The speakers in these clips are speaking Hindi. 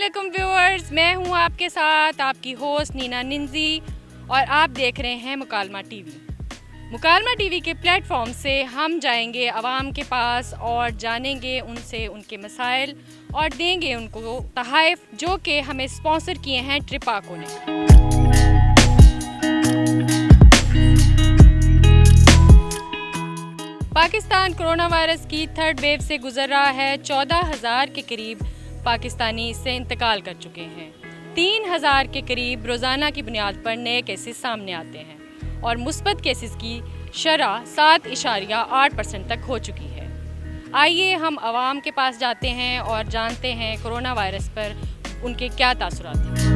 अस्सलामुअलैकुम व्यूअर्स, मैं हूं आपके साथ आपकी होस्ट नीना निंजी और आप देख रहे हैं मुकालमा टीवी। मुकालमा टीवी के प्लेटफॉर्म से हम जाएंगे आवाम के पास और जानेंगे उनसे उनके मसाइल और देंगे उनको तहाइफ जो कि हमें स्पॉन्सर किए हैं ट्रिपाको ने। पाकिस्तान कोरोना वायरस की थर्ड वेव से गुजर रहा है। 14,000 के करीब पाकिस्तानी इससे इंतकाल कर चुके हैं। 3,000 के करीब रोज़ाना की बुनियाद पर नए केसेस सामने आते हैं और मुस्बत केसेस की शरह 7.8% तक हो चुकी है। आइए हम आवाम के पास जाते हैं और जानते हैं कोरोना वायरस पर उनके क्या तासुरात हैं।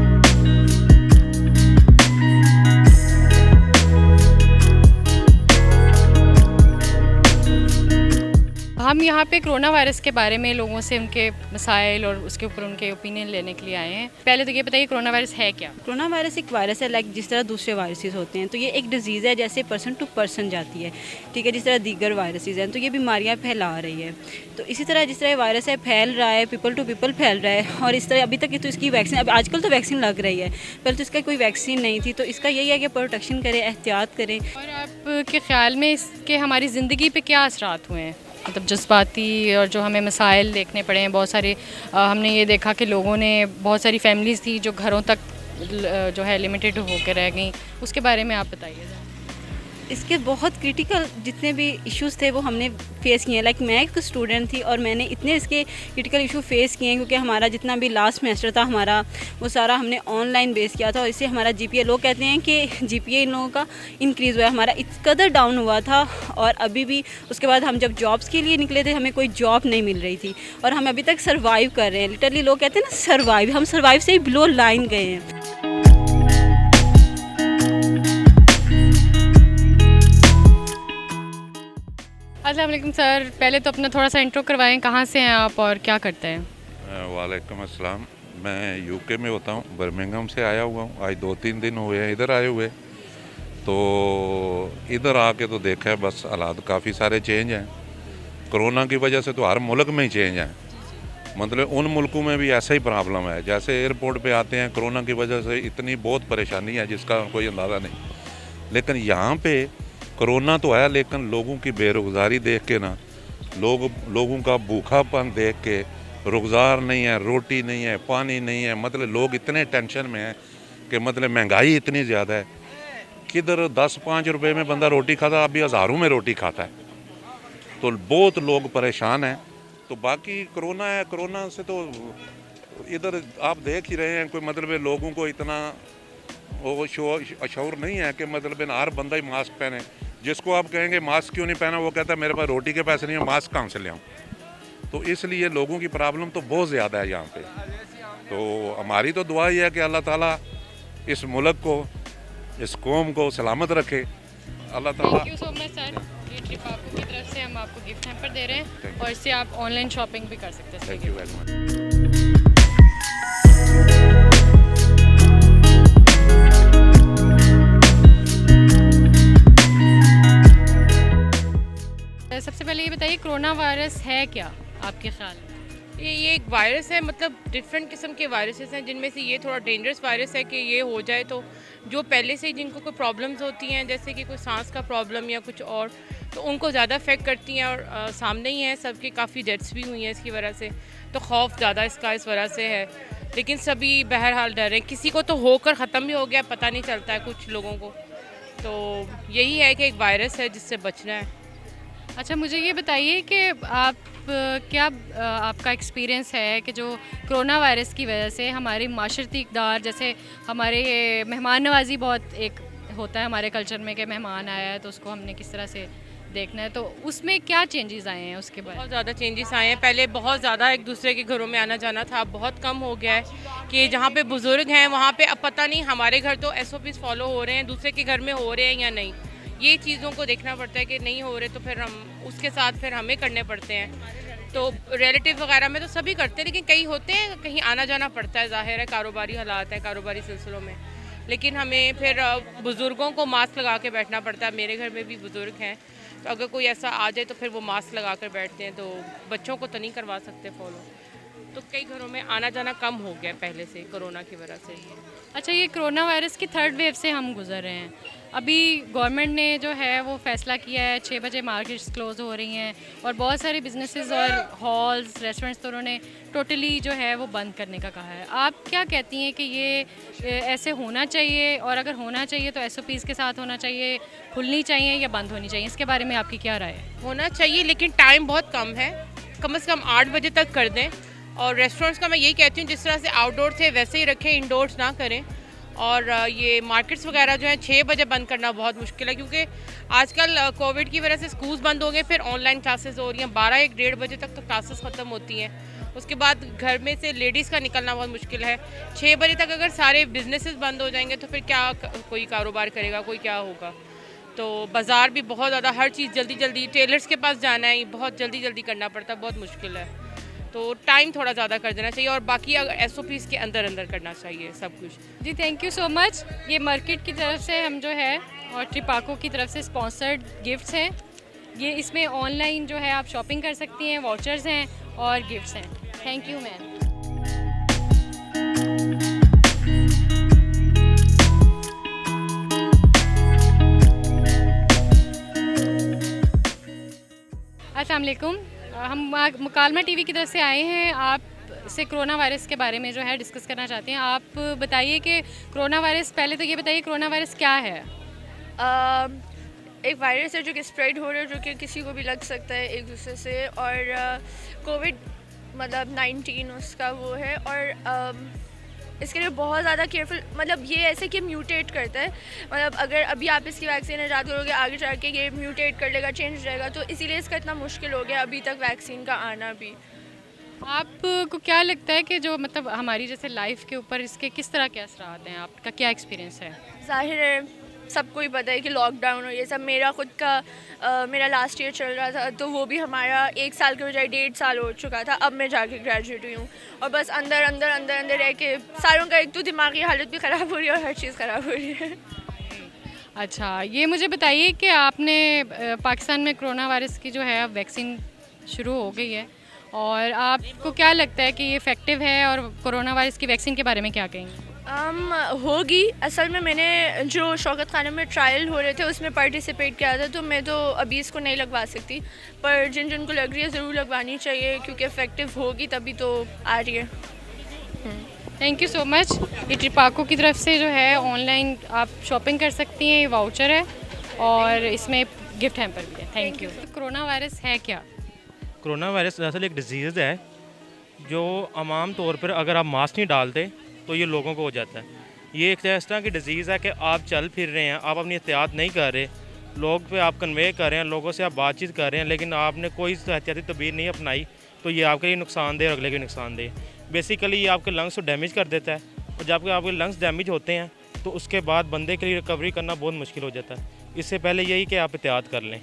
हम यहाँ पे कोरोना वायरस के बारे में लोगों से उनके मसाइल और उसके ऊपर उनके ओपिनियन लेने के लिए आए हैं। पहले तो ये बताइए कोरोना वायरस है क्या? कोरोना वायरस एक वायरस है, लाइक जिस तरह दूसरे वायरसेस होते हैं, तो ये एक डिजीज़ है जैसे पर्सन टू पर्सन जाती है, ठीक है, जिस तरह दीगर वायरसेस हैं, तो ये बीमारियां फैला रही है। तो इसी तरह जिस तरह वायरस है फैल रहा है, पीपल टू पीपल फैल रहा है, और इस तरह अभी तक तो इसकी वैक्सीन, अब आजकल तो वैक्सीन लग रही है, पहले तो इसका कोई वैक्सीन नहीं थी। तो इसका यही है कि प्रोटेक्शन करें, एहतियात करें। और आपके ख्याल में इसके हमारी ज़िंदगी पे क्या असरात हुए हैं? मतलब जज्बाती और जो हमें मसाइल देखने पड़े हैं बहुत सारे। हमने ये देखा कि लोगों ने बहुत सारी फैमिलीज़ थी जो घरों तक जो है लिमिटेड होकर रह गई। उसके बारे में आप बताइए। इसके बहुत क्रिटिकल जितने भी इश्यूज़ थे वो हमने फेस किए हैं। लाइक मैं एक स्टूडेंट थी और मैंने इतने इसके क्रिटिकल इशू फेस किए हैं, क्योंकि हमारा जितना भी लास्ट सेमेस्टर था हमारा, वो सारा हमने ऑनलाइन बेस किया था, और इससे हमारा जीपीए, लोग कहते हैं कि जीपीए इन लोगों का इंक्रीज़ हुआ है, हमारा इस कदर डाउन हुआ था। और अभी भी उसके बाद हम जब जॉब्स के लिए निकले थे हमें कोई जॉब नहीं मिल रही थी, और हम अभी तक सर्वाइव कर रहे हैं। लिटरली लोग कहते हैं ना सर्वाइव, हम सर्वाइव से ही बिलो लाइन गए हैं। अस्सलाम वालेकुम सर, पहले तो अपना थोड़ा सा इंट्रो करवाएं, कहाँ से हैं आप और क्या करते हैं? वालेकुम अस्सलाम। मैं यूके में होता हूँ, बर्मिंघम से आया हुआ हूँ। आज 2-3 दिन हुए हैं इधर आए हुए। तो इधर आके तो देखा है बस हालात काफ़ी सारे चेंज हैं। कोरोना की वजह से तो हर मुल्क में ही चेंज है। मतलब उन मुल्कों में भी ऐसा ही प्रॉब्लम है। जैसे एयरपोर्ट पे आते हैं, कोरोना की वजह से इतनी बहुत परेशानी है जिसका कोई अंदाज़ा नहीं। लेकिन यहाँ पे कोरोना तो है, लेकिन लोगों की बेरोज़गारी देख के ना, लोगों का भूखापन देख के, रोज़गार नहीं है, रोटी नहीं है, पानी नहीं है, मतलब लोग इतने टेंशन में हैं कि मतलब महंगाई इतनी ज़्यादा है। किधर 10-5 रुपए में बंदा रोटी खाता, अभी हज़ारों में रोटी खाता है। तो बहुत लोग परेशान हैं। तो बाकी कोरोना है, कोरोना से तो इधर आप देख ही रहे हैं, कोई मतलब लोगों को इतना वो शऊर नहीं है कि मतलब हर बंदा ही मास्क पहने। जिसको आप कहेंगे मास्क क्यों नहीं पहना, वो कहता है मेरे पास रोटी के पैसे नहीं है, मास्क कहाँ से ले आऊँ। तो इसलिए लोगों की प्रॉब्लम तो बहुत ज़्यादा है यहाँ पे। तो हमारी तो दुआ ही है कि अल्लाह ताला इस मुल्क को, इस कौम को सलामत रखे। अल्लाह ताला। Thank you so much sir. ये ट्रिप आपको की तरफ से हम आपको गिफ्ट हैम्पर दे रहे हैं और इससे आप ऑनलाइन शॉपिंग भी कर सकते हैं। Thank you very much. सबसे पहले ये बताइए कोरोना वायरस है क्या आपके ख्याल में? ये एक वायरस है, मतलब डिफरेंट किस्म के वायरसेस हैं, जिनमें से ये थोड़ा डेंजरस वायरस है कि ये हो जाए तो जो पहले से ही जिनको कोई प्रॉब्लम्स होती हैं, जैसे कि कोई सांस का प्रॉब्लम या कुछ और, तो उनको ज़्यादा अफेक्ट करती हैं। और सामने ही है सबकी, काफ़ी डेथ्स भी हुई हैं इसकी वजह से। तो खौफ ज़्यादा इसका इस वजह से है, लेकिन सभी बहरहाल डर हैं। किसी को तो होकर ख़त्म भी हो गया, पता नहीं चलता है कुछ लोगों को। तो यही है कि एक वायरस है जिससे बचना है। अच्छा, मुझे ये बताइए कि आप क्या आपका एक्सपीरियंस है कि जो कोरोना वायरस की वजह से हमारी माशरती इक़दार, जैसे हमारे मेहमान नवाजी बहुत एक होता है हमारे कल्चर में कि मेहमान आया है तो उसको हमने किस तरह से देखना है, तो उसमें क्या चेंजेस आए हैं उसके बाद? बहुत ज़्यादा चेंजेस आए हैं। पहले बहुत ज़्यादा एक दूसरे के घरों में आना जाना था, अब बहुत कम हो गया है। कि जहाँ पे बुज़ुर्ग हैं वहाँ पे अब पता नहीं, हमारे घर तो SOPs फॉलो हो रहे हैं, दूसरे के घर में हो रहे हैं या नहीं, ये चीज़ों को देखना पड़ता है। कि नहीं हो रहे तो फिर हम उसके साथ फिर हमें करने पड़ते हैं। तो रिलेटिव वगैरह में तो सभी करते हैं, लेकिन कई होते हैं कहीं आना जाना पड़ता है, ज़ाहिर है कारोबारी हालात है, कारोबारी सिलसिलों में। लेकिन हमें फिर बुज़ुर्गों को मास्क लगा के बैठना पड़ता है। मेरे घर में भी बुज़ुर्ग हैं, तो अगर कोई ऐसा आ जाए तो फिर वो मास्क लगा कर बैठते हैं। तो बच्चों को तो नहीं करवा सकते फॉलो। तो कई घरों में आना जाना कम हो गया पहले से कोरोना की वजह से। अच्छा, ये कोरोना वायरस की थर्ड वेव से हम गुजर रहे हैं। अभी गवर्नमेंट ने जो है वो फैसला किया है 6 बजे मार्केट्स क्लोज़ हो रही हैं और बहुत सारे बिजनेसेस और हॉल्स रेस्टोरेंट्स तो उन्होंने टोटली जो है वो बंद करने का कहा है। आप क्या कहती हैं कि ये ऐसे होना चाहिए, और अगर होना चाहिए तो SOPs के साथ होना चाहिए, खुलनी चाहिए या बंद होनी चाहिए? इसके बारे में आपकी क्या राय है? होना चाहिए, लेकिन टाइम बहुत कम है, कम से कम 8 बजे तक कर दें। और रेस्टोरेंट्स का मैं यही कहती हूँ जिस तरह से आउटडोर थे वैसे ही रखें, इंडोर्स ना करें। और ये मार्केट्स वगैरह जो है 6 बजे बंद करना बहुत मुश्किल है, क्योंकि आजकल कोविड की वजह से स्कूल्स बंद हो गए, फिर ऑनलाइन क्लासेस हो रही हैं। 12-1-1:30 बजे तक तो क्लासेस ख़त्म होती हैं। उसके बाद घर में से लेडीज़ का निकलना बहुत मुश्किल है। 6 बजे तक अगर सारे बिजनेसेस बंद हो जाएंगे तो फिर क्या कोई कारोबार करेगा, कोई क्या होगा? तो बाज़ार भी बहुत ज़्यादा, हर चीज़ जल्दी जल्दी, टेलर्स के पास जाना है, बहुत जल्दी जल्दी करना पड़ता है, बहुत मुश्किल है। तो टाइम थोड़ा ज़्यादा कर देना चाहिए और बाकी अगर SOPs के अंदर अंदर करना चाहिए सब कुछ। जी, थैंक यू सो मच। ये मार्केट की तरफ से हम जो है और ट्रिपाको की तरफ से स्पॉन्सर्ड गिफ्ट्स हैं। ये इसमें ऑनलाइन जो है आप शॉपिंग कर सकती हैं, वाउचर्स हैं और गिफ्ट्स हैं। Thank you ma'am. अस्सलाम वालेकुम। हम मुकालमा टीवी की तरफ से आए हैं, आप से कोरोना वायरस के बारे में जो है डिस्कस करना चाहते हैं। आप बताइए कि कोरोना वायरस, पहले तो ये बताइए कोरोना वायरस क्या है? एक वायरस है जो कि स्प्रेड हो रहा है, जो कि किसी को भी लग सकता है एक दूसरे से। और कोविड मतलब 19 उसका वो है। और इसके लिए बहुत ज़्यादा केयरफुल, मतलब ये ऐसे कि म्यूटेट करता है, मतलब अगर अभी आप इसकी वैक्सीन ईजाद करोगे आगे चल के ये म्यूटेट कर लेगा, चेंज हो जाएगा, तो इसीलिए इसका इतना मुश्किल हो गया अभी तक वैक्सीन का आना भी। आपको क्या लगता है कि जो मतलब हमारी जैसे लाइफ के ऊपर इसके किस तरह के असरात हैं? आपका क्या एक्सपीरियंस है? ज़ाहिर है सबको ही पता है कि लॉकडाउन और ये सब, मेरा खुद का मेरा लास्ट ईयर चल रहा था, तो वो भी हमारा 1 साल के बजाय 1.5 साल हो चुका था। अब मैं जाके ग्रेजुएट हुई हूँ और बस अंदर अंदर अंदर अंदर रह के सारों का एक तो दिमागी हालत भी ख़राब हो रही है और हर चीज़ ख़राब हो रही है। अच्छा, ये मुझे बताइए कि आपने पाकिस्तान में कोरोना वायरस की जो है अब वैक्सीन शुरू हो गई है, और आपको क्या लगता है कि ये इफ़ेक्टिव है? और कोरोना वायरस की वैक्सीन के बारे में क्या कहेंगे? होगी। असल में मैंने जो शौकत खाना में ट्रायल हो रहे थे उसमें पार्टिसिपेट किया था, तो मैं तो अभी इसको नहीं लगवा सकती, पर जिन जिनको लग रही है ज़रूर लगवानी चाहिए, क्योंकि इफ़ेक्टिव होगी तभी तो आ रही है। Thank you so much. ये ट्रिपाको की तरफ से जो है ऑनलाइन आप शॉपिंग कर सकती हैं, ये वाउचर है और इसमें गिफ्ट हैम्पर भी है। Thank you. कोरोना वायरस है क्या? कोरोना वायरस दरअसल एक डिजीज़ है जो आम तौर पर अगर आप मास्क नहीं डालते तो ये लोगों को हो जाता है। ये एक इस तरह की डिज़ीज़ है कि आप चल फिर रहे हैं, आप अपनी एहतियात नहीं कर रहे, लोग पे आप कन्वे कर रहे हैं, लोगों से आप बातचीत कर रहे हैं, लेकिन आपने कोई एहतियाती तदबीर नहीं अपनाई, तो ये आपके लिए नुकसानदेह और अगले के नुकसानदेह। बेसिकली ये आपके लंग्स को डैमेज कर देता है, और जब आपके लंग्स डैमेज होते हैं तो उसके बाद बंदे के लिए रिकवरी करना बहुत मुश्किल हो जाता है। इससे पहले यही कि आप एहतियात कर लें।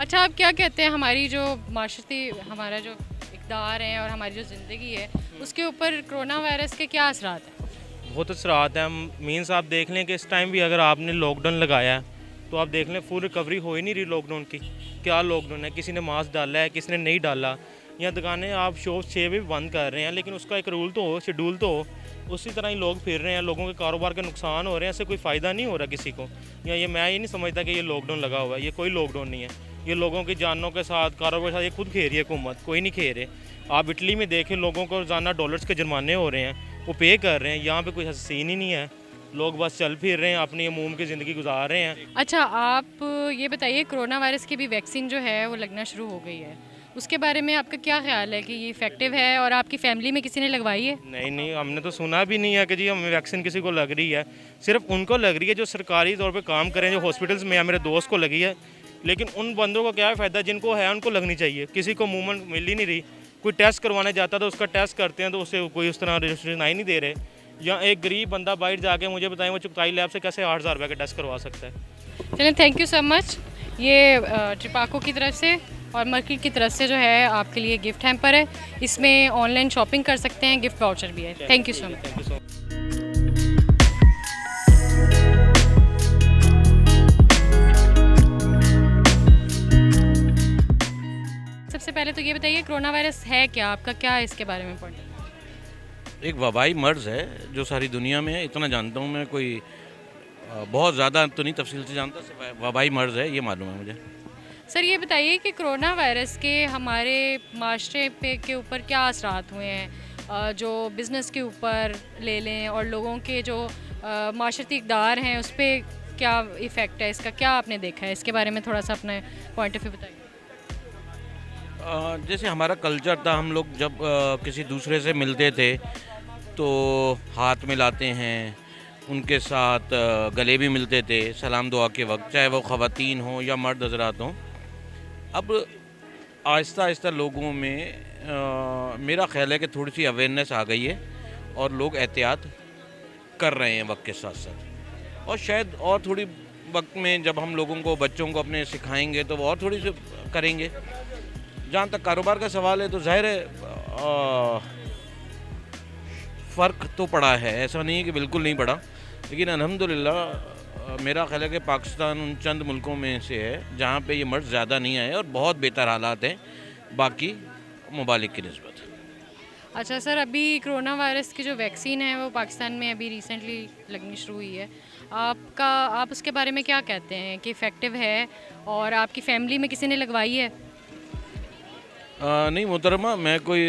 अच्छा, आप क्या कहते हैं हमारी जो माशरती, हमारा जो इक़दार है और हमारी जो ज़िंदगी है उसके ऊपर कोरोना वायरस के क्या असरात हैं? बहुत असरात हैं। मीन्स आप देख लें कि इस टाइम भी अगर आपने लॉकडाउन लगाया है तो आप देख लें फुल रिकवरी हो ही नहीं रही लॉकडाउन की। क्या लॉकडाउन है, किसी ने मास्क डाला है, किसी ने नहीं डाला, या दुकानें आप शॉप 6 भी बंद कर रहे हैं, लेकिन उसका एक रूल तो हो, शेड्यूल तो हो। उसी तरह ही लोग फिर रहे हैं, लोगों के कारोबार के नुकसान हो रहे हैं, इससे कोई फ़ायदा नहीं हो रहा किसी को। या ये मैं ये नहीं समझता कि ये लॉकडाउन लगा हुआ है, ये कोई लॉकडाउन नहीं है। ये लोगों की जानों के साथ, कारोबार के साथ ये खुद खेल रही है हुकूमत, कोई नहीं खेल रहे। आप इटली में देखें, लोगों को रोज़ाना डॉलर्स के जुर्माने हो रहे हैं, वो पे कर रहे हैं। यहाँ पे कोई सीन ही नहीं है, लोग बस चल फिर रहे हैं, अपनी अमूम की ज़िंदगी गुजार रहे हैं। अच्छा, आप ये बताइए कोरोना वायरस की भी वैक्सीन जो है वो लगना शुरू हो गई है, उसके बारे में आपका क्या ख्याल है कि ये इफ़ेक्टिव है और आपकी फैमिली में किसी ने लगवाई है? नहीं, हमने तो सुना भी नहीं है कि जी हमें वैक्सीन किसी को लग रही है। सिर्फ उनको लग रही है जो सरकारी तौर पे काम करें, जो हॉस्पिटल्स में है। मेरे दोस्त को लगी है, लेकिन उन बंदों को क्या फ़ायदा, जिनको है उनको लगनी चाहिए। किसी को मूवमेंट मिल ही नहीं रही। कोई टेस्ट करवाने जाता तो उसका टेस्ट करते हैं तो उससे कोई उस तरह रजिस्ट्रेशन ही नहीं दे रहे। या एक गरीब बंदा बाहर जाके मुझे बताएं वो चुगताई लैब से कैसे 8,000 रुपये का टेस्ट करवा सकता है। चलिए, थैंक यू सो मच। ये ट्रिपाको की तरफ से और मार्केट की तरफ से जो है आपके लिए गिफ्ट हैम्पर है, इसमें ऑनलाइन शॉपिंग कर सकते हैं, गिफ्ट वाउचर भी है। Thank you so much. सबसे पहले तो ये बताइए कोरोना वायरस है क्या, आपका क्या है इसके बारे में पॉइंट? एक वबाई मर्ज़ है जो सारी दुनिया में है, इतना जानता हूँ मैं, कोई बहुत ज़्यादा तो नहीं तफसील से जानता, सिर्फ वबाई मर्ज़ है ये मालूम है मुझे। सर ये बताइए कि कोरोना वायरस के हमारे माशरे पे के ऊपर क्या असरात हुए हैं, जो बिज़नेस के ऊपर ले लें और लोगों के जो माशरती इक़दार हैं उस पर क्या इफ़ेक्ट है इसका, क्या आपने देखा है इसके बारे में थोड़ा सा अपने पॉइंट ऑफ व्यू बताइए। जैसे हमारा कल्चर था, हम लोग जब किसी दूसरे से मिलते थे तो हाथ मिलाते हैं, उनके साथ गले भी मिलते थे सलाम दुआ के वक्त, चाहे वो ख़वातीन हों या मर्द हज़रात हों। अब आहिस्ता आहिस्ता लोगों में मेरा ख्याल है कि थोड़ी सी अवेयरनेस आ गई है और लोग एहतियात कर रहे हैं वक्त के साथ साथ, और शायद और थोड़ी वक्त में जब हम लोगों को, बच्चों को अपने सिखाएंगे तो वो और थोड़ी सी करेंगे। जहाँ तक कारोबार का सवाल है तो ज़ाहिर है फ़र्क तो पड़ा है, ऐसा नहीं है कि बिल्कुल नहीं पड़ा, लेकिन अल्हम्दुलिल्लाह मेरा ख्याल है कि पाकिस्तान उन चंद मुल्कों में से है जहाँ पे ये मर्ज़ ज़्यादा नहीं आए और बहुत बेहतर हालात हैं बाकी ममालिक की निस्बत। अच्छा सर, अभी कोरोना वायरस की जो वैक्सीन है वो पाकिस्तान में अभी रिसेंटली लगनी शुरू हुई है, आप उसके बारे में क्या कहते हैं कि इफ़ेक्टिव है और आपकी फ़ैमिली में किसी ने लगवाई है? नहीं मोहतरमा, मैं कोई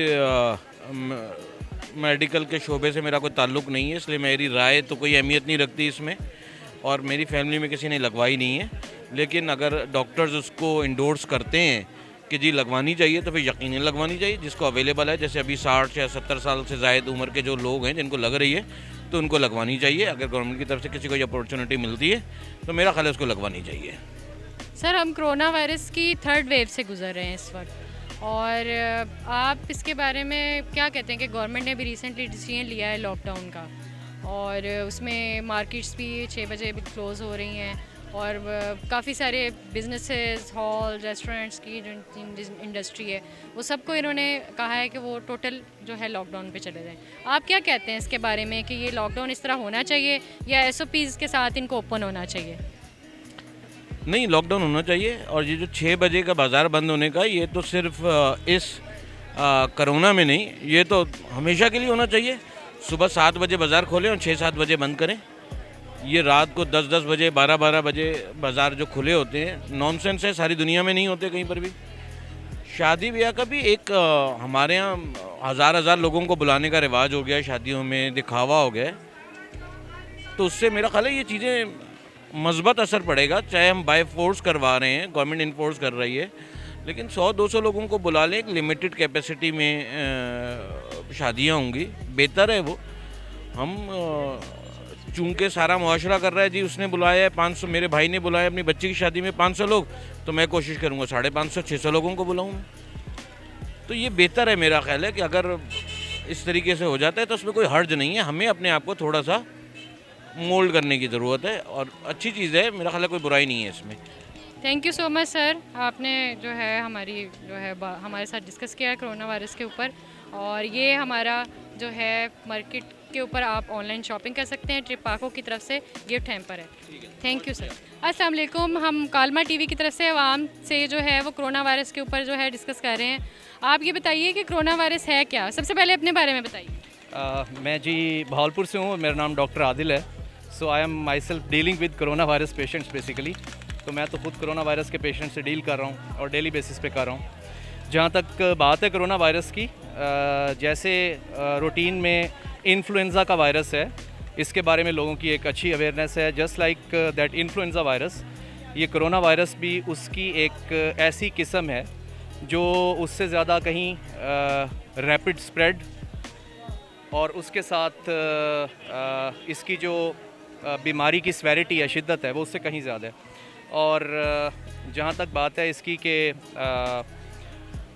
मेडिकल के शोबे से मेरा कोई ताल्लुक़ नहीं है, इसलिए मेरी राय तो कोई अहमियत नहीं रखती इसमें, और मेरी फैमिली में किसी ने लगवाई नहीं है। लेकिन अगर डॉक्टर्स उसको इंडोर्स करते हैं कि जी लगवानी चाहिए तो फिर यकीनन लगवानी चाहिए, जिसको अवेलेबल है। जैसे अभी 60 या 70 साल से ज़ायद उम्र के जो लोग हैं जिनको लग रही है तो उनको लगवानी चाहिए। अगर गवर्नमेंट की तरफ से किसी को ये अपॉर्चुनिटी मिलती है तो मेरा ख्याल है उसको लगवानी चाहिए। सर हम कोरोना वायरस की 3rd वेव से गुजर रहे हैं इस वक्त, और आप इसके बारे में क्या कहते हैं कि गवर्नमेंट ने भी रिसेंटली डिसीजन लिया है लॉकडाउन का, और उसमें मार्केट्स भी 6 बजे भी क्लोज़ हो रही हैं, और काफ़ी सारे बिजनेसेस, हॉल, रेस्टोरेंट्स की जो इंडस्ट्री है वो सबको इन्होंने कहा है कि वो टोटल जो है लॉकडाउन पे चले जाएं। आप क्या कहते हैं इसके बारे में कि ये लॉकडाउन इस तरह होना चाहिए या SOPs के साथ इनको ओपन होना चाहिए? नहीं, लॉकडाउन होना चाहिए, और ये जो 6 बजे का बाज़ार बंद होने का, ये तो सिर्फ इस कोरोना में नहीं, ये तो हमेशा के लिए होना चाहिए। सुबह 7 बजे बाज़ार खोलें और 6-7 बजे बंद करें। ये रात को 10-10 बजे, 12-12 बजे बाज़ार जो खुले होते हैं, नॉनसेंस है, सारी दुनिया में नहीं होते कहीं पर भी। शादी ब्याह का भी एक हमारे यहाँ हज़ार लोगों को बुलाने का रिवाज हो गया, शादियों में दिखावा हो गया, तो उससे मेरा ख्याल है ये चीज़ें मज़बत असर पड़ेगा। चाहे हम बाय फोर्स करवा रहे हैं, गवर्नमेंट इन्फोर्स कर रही है, लेकिन 100-200 लोगों को बुला लें, एक लिमिटेड कैपेसिटी में शादियाँ होंगी, बेहतर है वो। हम चूँकि सारा मुआशरा कर रहा है जी, उसने बुलाया है 500, मेरे भाई ने बुलाया अपनी बच्ची की शादी में 500 लोग, तो मैं कोशिश करूँगा 550-600 लोगों को बुलाऊँ। तो ये बेहतर है, मेरा ख्याल है कि अगर इस तरीके से हो जाता है तो उसमें कोई हर्ज नहीं है। हमें अपने आप को थोड़ा सा मोल्ड करने की ज़रूरत है, और अच्छी चीज़ है, मेरा ख्याल है कोई बुराई नहीं है इसमें। Thank you so much sir, आपने जो है हमारे साथ डिस्कस किया है कोरोना वायरस के ऊपर, और ये हमारा जो है मार्केट के ऊपर आप ऑनलाइन शॉपिंग कर सकते हैं, ट्रिपाको की तरफ से गिफ्ट हैम्पर है। Thank you sir. अस्सलाम वालेकुम, हम कालमा टीवी की तरफ से आवाम से जो है वो कोरोना वायरस के ऊपर जो है डिस्कस कर रहे हैं। आप ये बताइए कि कोरोना वायरस है क्या, सबसे पहले अपने बारे में बताइए। मैं जी भावलपुर से हूँ, मेरा नाम डॉक्टर आदिल है। So I am myself dealing with corona virus patients basically. तो मैं तो खुद कोरोना वायरस के पेशेंट से डील कर रहा हूँ और डेली बेसिस पे कर रहा हूँ। जहाँ तक बात है कोरोना वायरस की, जैसे रूटीन में इन्फ्लुएंज़ा का वायरस है, इसके बारे में लोगों की एक अच्छी अवेयरनेस है। Just like that influenza virus, ये कोरोना वायरस भी उसकी एक ऐसी किस्म है जो उससे ज़्यादा कहीं रैपिड स्प्रेड, और उसके साथ इसकी जो बीमारी की स्वेरिटी है, शिद्दत है, वो उससे कहीं ज़्यादा है। और जहाँ तक बात है इसकी कि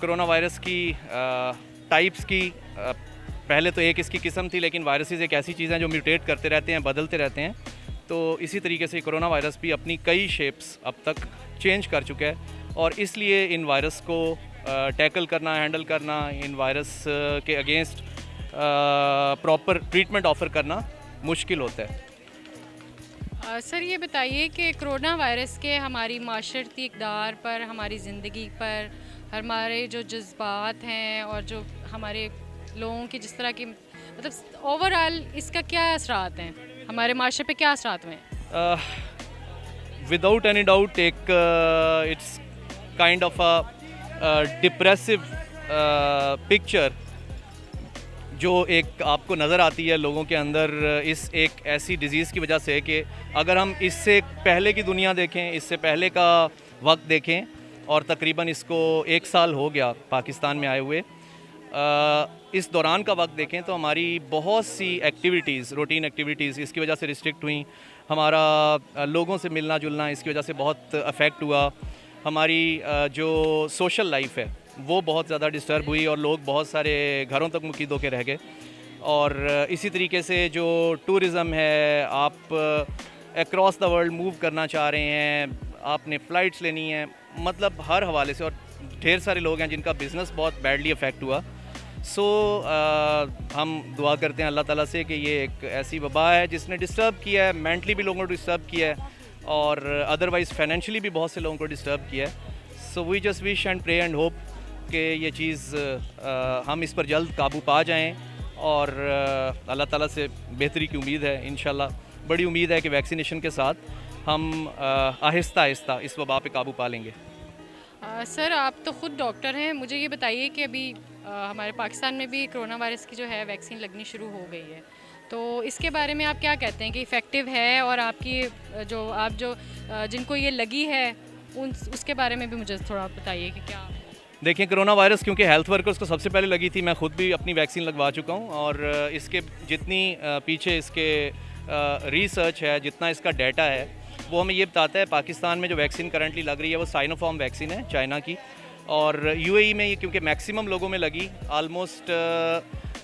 कोरोना वायरस की टाइप्स की, पहले तो एक इसकी किस्म थी, लेकिन वायरसेस एक ऐसी चीज़ है जो म्यूटेट करते रहते हैं, बदलते रहते हैं। तो इसी तरीके से कोरोना वायरस भी अपनी कई शेप्स अब तक चेंज कर चुका है, और इसलिए इन वायरस को टैकल करना, हैंडल करना, इन वायरस के अगेंस्ट प्रॉपर ट्रीटमेंट ऑफ़र करना मुश्किल होता है। सर ये बताइए कि कोरोना वायरस के हमारी माशरती इक़दार पर, हमारी ज़िंदगी पर, हमारे जो जज्बात हैं और जो हमारे लोगों की जिस तरह की मतलब ओवरऑल इसका क्या असरात हैं, हमारे माशरे पे क्या असरात हुए हैं? विदाउट एनी डाउट एक it's kind of a depressive picture जो एक आपको नज़र आती है लोगों के अंदर इस एक ऐसी डिज़ीज़ की वजह से कि अगर हम इससे पहले की दुनिया देखें, इससे पहले का वक्त देखें, और तकरीबन इसको 1 साल हो गया पाकिस्तान में आए हुए, इस दौरान का वक्त देखें तो हमारी बहुत सी एक्टिविटीज़, रूटीन एक्टिविटीज़ इसकी वजह से रिस्ट्रिक्ट हुई। हमारा लोगों से मिलना जुलना इसकी वजह से बहुत अफेक्ट हुआ। हमारी जो सोशल लाइफ है वो बहुत ज़्यादा डिस्टर्ब हुई और लोग बहुत सारे घरों तक मुकीद होकर रह गए। और इसी तरीके से जो टूरिज़म है, आप अक्रॉस द वर्ल्ड मूव करना चाह रहे हैं, आपने फ़्लाइट्स लेनी है, मतलब हर हवाले से, और ढेर सारे लोग हैं जिनका बिज़नेस बहुत बैडली अफेक्ट हुआ। सो हम दुआ करते हैं अल्लाह ताला से कि ये एक ऐसी वबा है जिसने डिस्टर्ब किया है, मेंटली भी लोगों को डिस्टर्ब किया है और अदरवाइज़ फाइनेंशियली भी बहुत से लोगों को डिस्टर्ब किया है। So we just wish and pray and hope कि ये चीज़ हम इस पर जल्द काबू पा जाएं और अल्लाह ताला से बेहतरी की उम्मीद है। इंशाल्लाह बड़ी उम्मीद है कि वैक्सीनेशन के साथ हम आहिस्ता आहिस्ता इस वबा पे काबू पा लेंगे। सर आप तो ख़ुद डॉक्टर हैं, मुझे ये बताइए कि अभी हमारे पाकिस्तान में भी कोरोना वायरस की जो है वैक्सीन लगनी शुरू हो गई है, तो इसके बारे में आप क्या कहते हैं कि इफ़ेक्टिव है? और आपकी जो जिनको ये लगी है उसके बारे में भी मुझे थोड़ा बताइए कि क्या। देखिए, कोरोना वायरस क्योंकि हेल्थ वर्कर्स को सबसे पहले लगी थी, मैं ख़ुद भी अपनी वैक्सीन लगवा चुका हूँ और इसके जितनी पीछे इसके रिसर्च है, जितना इसका डाटा है, वो हमें ये बताता है पाकिस्तान में जो वैक्सीन करंटली लग रही है वो साइनोफार्म वैक्सीन है चाइना की, और यूएई में ये क्योंकि मैक्सिमम लोगों में लगी, आलमोस्ट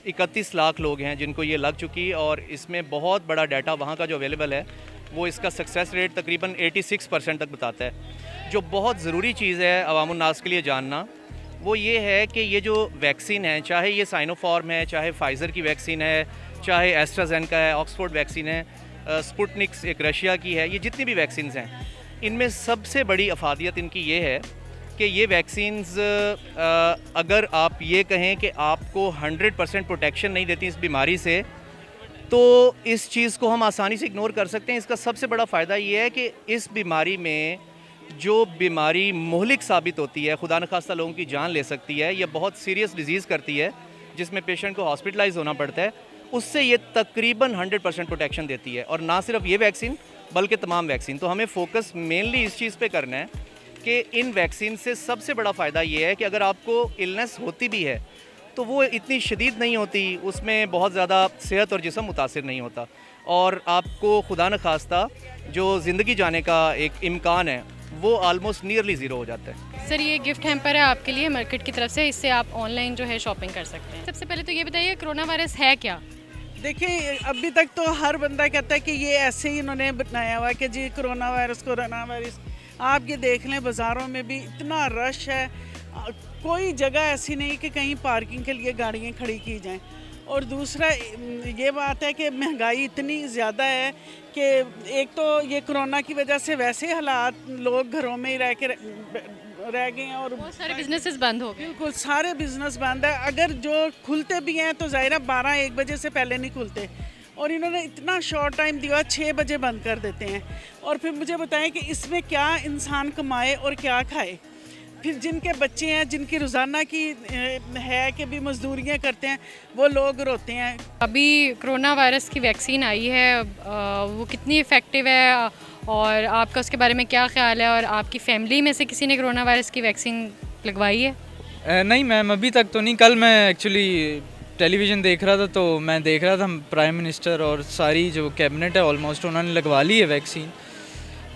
31 लाख लोग हैं जिनको ये लग चुकी, और इसमें बहुत बड़ा डाटा वहाँ का जो अवेलेबल है वो इसका सक्सेस रेट तकरीबन 86% तक बताता है। जो बहुत ज़रूरी चीज़ है अवामुन्नास के लिए जानना वो ये है कि ये जो वैक्सीन है, चाहे ये साइनोफार्म है, चाहे फाइज़र की वैक्सीन है, चाहे एस्ट्राजेनेका है, ऑक्सफोर्ड वैक्सीन है, स्पुतनिक्स एक रशिया की है, ये जितनी भी वैक्सीन्स हैं, इनमें सबसे बड़ी अफादियत इनकी ये है कि ये वैक्सीन्स अगर आप ये कहें कि आपको 100% प्रोटेक्शन नहीं देती इस बीमारी से, तो इस चीज़ को हम आसानी से इग्नोर कर सकते हैं। इसका सबसे बड़ा फ़ायदा ये है कि इस बीमारी में जो बीमारी मुहलिक साबित होती है, खुदा न खास्ता लोगों की जान ले सकती है, यह बहुत सीरियस डिजीज़ करती है जिसमें पेशेंट को हॉस्पिटलाइज होना पड़ता है, उससे ये तकरीबन 100% प्रोटेक्शन देती है। और ना सिर्फ ये वैक्सीन बल्कि तमाम वैक्सीन। तो हमें फोकस मेनली इस चीज़ पे करना है कि इन वैक्सीन से सबसे बड़ा फ़ायदा ये है कि अगर आपको इलनेस होती भी है तो वो इतनी शदीद नहीं होती, उसमें बहुत ज़्यादा सेहत और जिस्म मुतासिर नहीं होता, और आपको खुदा न खास्ता जो ज़िंदगी जाने का एक इम्कान है वो आलमोस्ट नियरली ज़ीरो हो जाता है। सर ये गिफ्ट हैम्पर है आपके लिए मार्केट की तरफ से, इससे आप ऑनलाइन जो है शॉपिंग कर सकते हैं। सबसे पहले तो ये बताइए कोरोना वायरस है क्या? देखिए, अभी तक तो हर बंदा कहता है कि ये ऐसे ही इन्होंने बनाया हुआ है कि जी कोरोना वायरस। आप ये देख लें, बाज़ारों में भी इतना रश है, कोई जगह ऐसी नहीं कि कहीं पार्किंग के लिए गाड़ियाँ खड़ी की जाएं। और दूसरा ये बात है कि महंगाई इतनी ज़्यादा है कि एक तो ये कोरोना की वजह से वैसे हालात, लोग घरों में ही रह गए हैं और बहुत सारे बिजनेसेस बंद हो गए। बिल्कुल सारे बिजनेस बंद है। अगर जो खुलते भी हैं तो ज़ाहिर है 12-1 बजे से पहले नहीं खुलते, और इन्होंने इतना शॉर्ट टाइम दिया, 6 बजे बंद कर देते हैं। और फिर मुझे बताएं कि इसमें क्या इंसान कमाए और क्या खाए। फिर जिनके बच्चे हैं, जिनकी रोज़ाना की है कि भी मजदूरियाँ करते हैं, वो लोग रोते हैं। अभी कोरोना वायरस की वैक्सीन आई है, वो कितनी इफ़ेक्टिव है और आपका उसके बारे में क्या ख्याल है? और आपकी फ़ैमिली में से किसी ने कोरोना वायरस की वैक्सीन लगवाई है? नहीं मैम, अभी तक तो नहीं। कल मैं एक्चुअली टेलीविज़न देख रहा था, तो मैं देख रहा था प्राइम मिनिस्टर और सारी जो कैबिनेट है ऑलमोस्ट उन्होंने लगवा ली है वैक्सीन।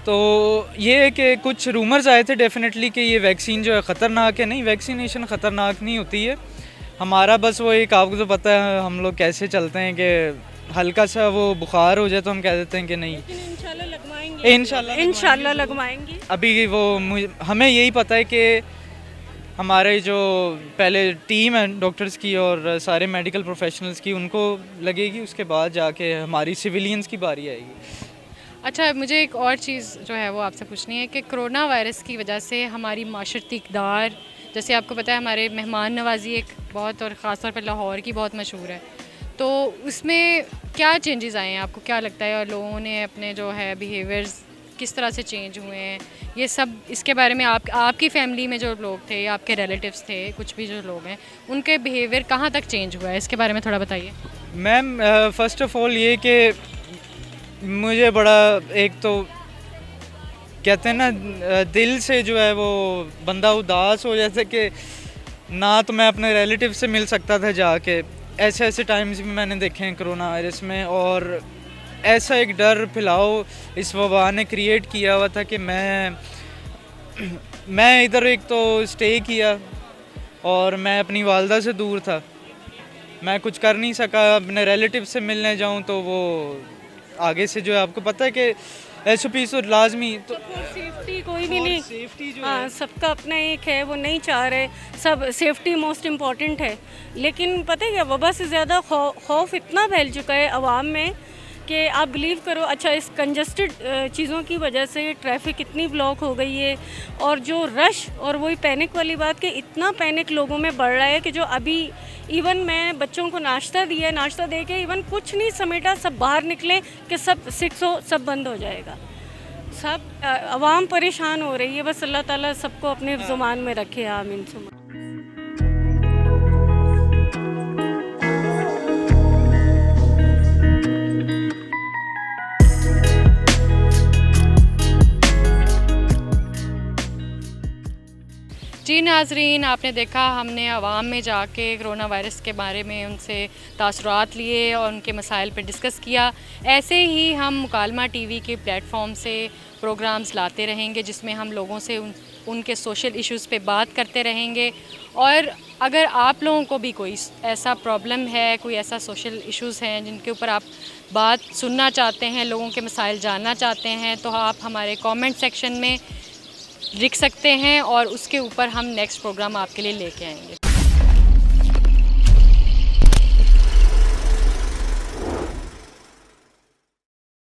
तो ये है कि कुछ रूमर्स आए थे डेफिनेटली कि ये वैक्सीन जो है ख़तरनाक है। नहीं, वैक्सीनेशन ख़तरनाक नहीं होती है। हमारा बस वो एक, आपको तो पता है हम लोग कैसे चलते हैं कि हल्का सा वो बुखार हो जाए तो हम कह देते हैं कि नहीं, इंशाल्लाह लगवाएंगे। अभी वो हमें यही पता है कि हमारे जो पहले टीम है डॉक्टर्स की और सारे मेडिकल प्रोफेशनल्स की, उनको लगेगी, उसके बाद जाके हमारी सिविलियंस की बारी आएगी। अच्छा, मुझे एक और चीज़ जो है वो आपसे पूछनी है कि कोरोना वायरस की वजह से हमारी माशरती इक़दार जैसे आपको पता है हमारे मेहमान नवाजी एक बहुत, और ख़ास तौर पर लाहौर की बहुत मशहूर है, तो उसमें क्या चेंजेस आए हैं? आपको क्या लगता है, और लोगों ने अपने जो है बिहेवियर्स किस तरह से चेंज हुए हैं, ये सब इसके बारे में आपकी फैमिली में जो लोग थे, आपके रिलेटिव्स थे, कुछ भी जो लोग हैं, उनके बिहेवियर कहाँ तक चेंज हुआ है, इसके बारे में थोड़ा बताइए। मैम फ़र्स्ट ऑफ़ ऑल ये कि मुझे बड़ा, एक तो कहते हैं ना दिल से जो है वो बंदा उदास हो जाता है कि ना तो मैं अपने रिलेटिव से मिल सकता था जाके, ऐसे ऐसे टाइम्स भी मैंने देखे हैं कोरोना वायरस में, और ऐसा एक डर फैलाव इस वबा ने क्रिएट किया हुआ था कि मैं इधर एक तो स्टे किया और मैं अपनी वालदा से दूर था, मैं कुछ कर नहीं सका, अपने रिलेटिव से मिलने जाऊं तो वो आगे से जो है आपको पता है कि SOP तो लाजमी, तो सेफ्टी कोई भी नहीं, सेफ्टी जो हाँ सबका अपना एक है, वो नहीं चाह रहे, सब सेफ्टी मोस्ट इम्पॉर्टेंट है। लेकिन पता है क्या, वबा से ज़्यादा खौफ इतना फैल चुका है आवाम में कि आप बिलीव करो। अच्छा, इस कंजस्टेड चीज़ों की वजह से ट्रैफिक इतनी ब्लॉक हो गई है, और जो रश और वही पैनिक वाली बात कि इतना पैनिक लोगों में बढ़ रहा है कि जो अभी इवन मैं बच्चों को नाश्ता दिया, नाश्ता दे के इवन कुछ नहीं समेटा, सब बाहर निकले कि सब 6 हो, सब बंद हो जाएगा, सब आवाम परेशान हो रही है। बस अल्लाह ताला सबको अपने ज़ुबान में रखे, आमीन सुमा। जी नाजरीन, आपने देखा हमने आवाम में जाके कोरोना वायरस के बारे में उनसे तासुरात लिए और उनके मसाइल पर डिस्कस किया। ऐसे ही हम मुकालमा TV के प्लेटफॉर्म से प्रोग्राम्स लाते रहेंगे जिसमें हम लोगों से उनके सोशल इश्यूज़ पे बात करते रहेंगे। और अगर आप लोगों को भी कोई ऐसा प्रॉब्लम है, कोई ऐसा सोशल इश्यूज़ हैं जिनके ऊपर आप बात सुनना चाहते हैं, लोगों के मसाइल जानना चाहते हैं, तो आप हमारे कमेंट सेक्शन में लिख सकते हैं और उसके ऊपर हम नेक्स्ट प्रोग्राम आपके लिए लेके आएंगे।